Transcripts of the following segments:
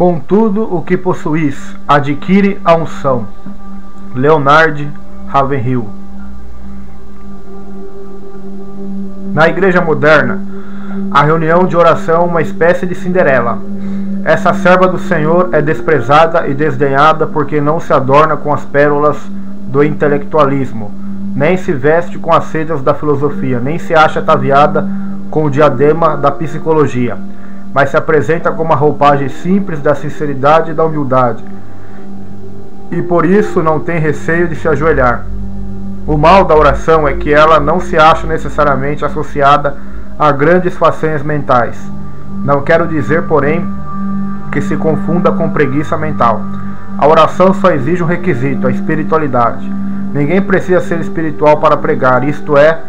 Com tudo o que possuís, adquire a unção. Leonard Ravenhill. Na igreja moderna, a reunião de oração é uma espécie de Cinderela. Essa serva do Senhor é desprezada e desdenhada porque não se adorna com as pérolas do intelectualismo, nem se veste com as sedas da filosofia, nem se acha ataviada com o diadema da psicologia, mas se apresenta com uma roupagem simples da sinceridade e da humildade, e por isso não tem receio de se ajoelhar. O mal da oração é que ela não se acha necessariamente associada a grandes façanhas mentais. Não quero dizer, porém, que se confunda com preguiça mental. A oração só exige um requisito, a espiritualidade. Ninguém precisa ser espiritual para pregar, isto é,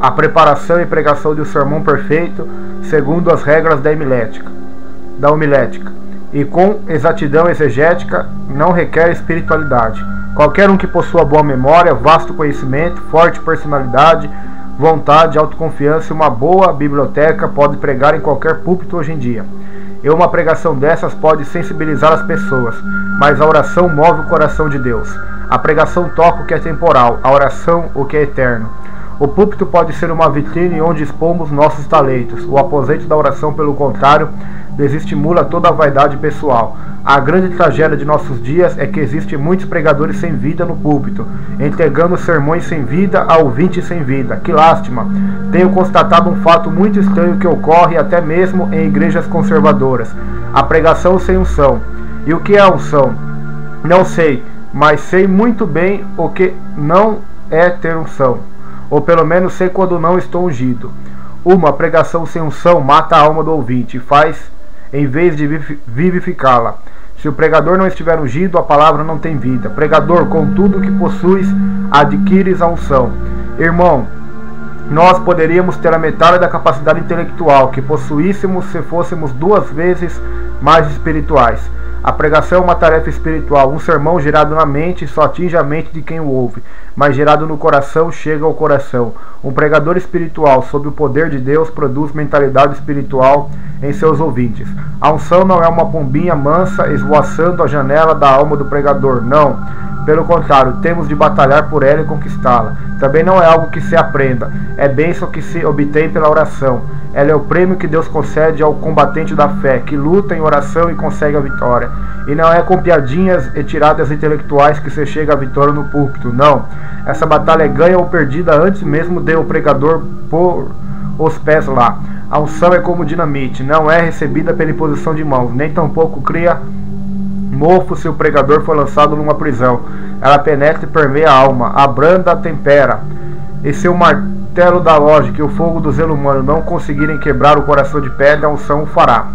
a preparação e pregação de um sermão perfeito, segundo as regras da homilética, e com exatidão exegética, não requer espiritualidade. Qualquer um que possua boa memória, vasto conhecimento, forte personalidade, vontade, autoconfiança e uma boa biblioteca pode pregar em qualquer púlpito hoje em dia. E uma pregação dessas pode sensibilizar as pessoas, mas a oração move o coração de Deus. A pregação toca o que é temporal, a oração o que é eterno. O púlpito pode ser uma vitrine onde expomos nossos talentos. O aposento da oração, pelo contrário, desestimula toda a vaidade pessoal. A grande tragédia de nossos dias é que existem muitos pregadores sem vida no púlpito, entregando sermões sem vida a ouvintes sem vida. Que lástima! Tenho constatado um fato muito estranho que ocorre até mesmo em igrejas conservadoras: a pregação sem unção. E o que é unção? Não sei, mas sei muito bem o que não é ter unção. Ou pelo menos sei quando não estou ungido. Uma pregação sem unção mata a alma do ouvinte e faz, em vez de vivificá-la. Se o pregador não estiver ungido, a palavra não tem vida. Pregador, com tudo o que possuis, adquires a unção. Irmão, nós poderíamos ter a metade da capacidade intelectual que possuíssemos se fôssemos 2 vezes mais espirituais. A pregação é uma tarefa espiritual. Um sermão gerado na mente só atinge a mente de quem o ouve, mas gerado no coração chega ao coração. Um pregador espiritual, sob o poder de Deus, produz mentalidade espiritual em seus ouvintes. A unção não é uma pombinha mansa esvoaçando a janela da alma do pregador, não. Pelo contrário, temos de batalhar por ela e conquistá-la. Também não é algo que se aprenda, é bênção que se obtém pela oração. Ela é o prêmio que Deus concede ao combatente da fé, que luta em oração e consegue a vitória. E não é com piadinhas e tiradas intelectuais que se chega à vitória no púlpito, não. Essa batalha é ganha ou perdida antes mesmo de o pregador pôr os pés lá. A unção é como dinamite, não é recebida pela imposição de mãos, nem tampouco cria mofo se o pregador for lançado numa prisão. Ela penetra e permeia a alma, abranda, tempera. E se o martelo da lógica e o fogo do zelo humano não conseguirem quebrar o coração de pedra, a unção o fará.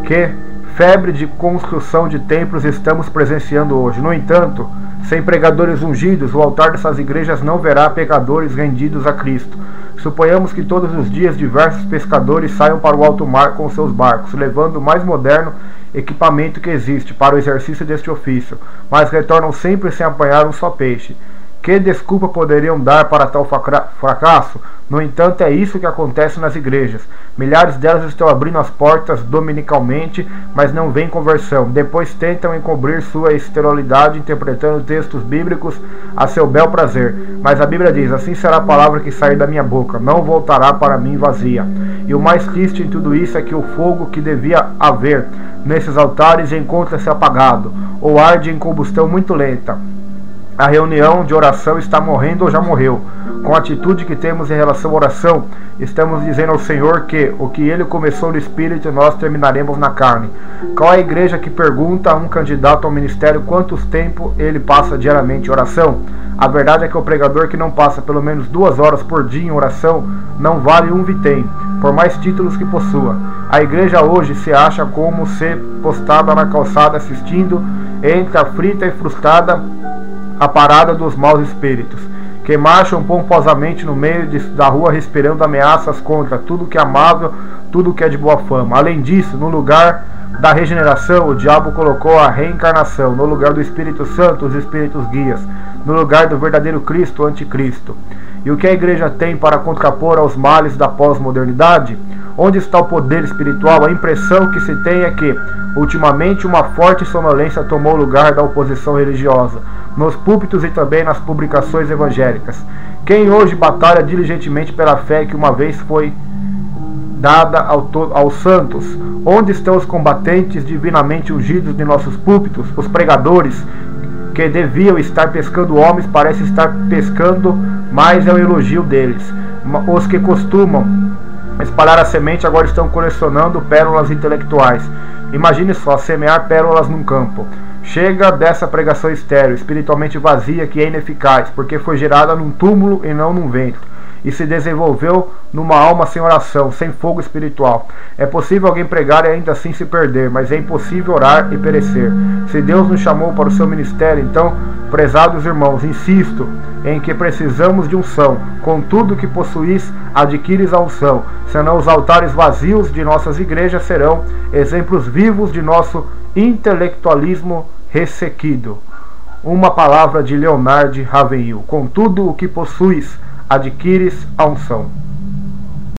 Que febre de construção de templos estamos presenciando hoje. No entanto, sem pregadores ungidos, o altar dessas igrejas não verá pecadores rendidos a Cristo. Suponhamos que todos os dias diversos pescadores saiam para o alto mar com seus barcos, levando o mais moderno equipamento que existe para o exercício deste ofício, mas retornam sempre sem apanhar um só peixe. Que desculpa poderiam dar para tal fracasso? No entanto, é isso que acontece nas igrejas. Milhares delas estão abrindo as portas dominicalmente, mas não vêm conversão. Depois tentam encobrir sua esterilidade interpretando textos bíblicos a seu bel prazer. Mas a Bíblia diz: assim será a palavra que sair da minha boca, não voltará para mim vazia. E o mais triste em tudo isso é que o fogo que devia haver nesses altares encontra-se apagado, ou arde em combustão muito lenta. A reunião de oração está morrendo ou já morreu. Com a atitude que temos em relação à oração, estamos dizendo ao Senhor que o que Ele começou no Espírito, nós terminaremos na carne. Qual é a igreja que pergunta a um candidato ao ministério quantos tempo ele passa diariamente em oração? A verdade é que o pregador que não passa pelo menos 2 horas por dia em oração não vale um vitém, por mais títulos que possua. A igreja hoje se acha como se postada na calçada assistindo, entre aflita e frustrada, a parada dos maus espíritos, que marcham pomposamente no meio da rua respirando ameaças contra tudo que é amável, tudo que é de boa fama. Além disso, no lugar da regeneração, o diabo colocou a reencarnação, no lugar do Espírito Santo, os espíritos guias, no lugar do verdadeiro Cristo, o anticristo. E o que a igreja tem para contrapor aos males da pós-modernidade? Onde está o poder espiritual? A impressão que se tem é que, ultimamente, uma forte sonolência tomou o lugar da oposição religiosa, nos púlpitos e também nas publicações evangélicas. Quem hoje batalha diligentemente pela fé que uma vez foi dada aos santos? Onde estão os combatentes divinamente ungidos de nossos púlpitos? Os pregadores que deviam estar pescando homens parecem estar pescando, mas é o elogio deles. Os que costumam espalhar a semente agora estão colecionando pérolas intelectuais. Imagine só, semear pérolas num campo. Chega dessa pregação estéril, espiritualmente vazia, que é ineficaz, porque foi gerada num túmulo e não num ventre, e se desenvolveu numa alma sem oração, sem fogo espiritual. É possível alguém pregar e ainda assim se perder, mas é impossível orar e perecer. Se Deus nos chamou para o seu ministério, então, prezados irmãos, insisto em que precisamos de unção. Com tudo que possuís, adquires a unção, senão os altares vazios de nossas igrejas serão exemplos vivos de nosso intelectualismo ressequido. Uma palavra de Leonard Ravenhill: com tudo o que possuis, adquires a unção.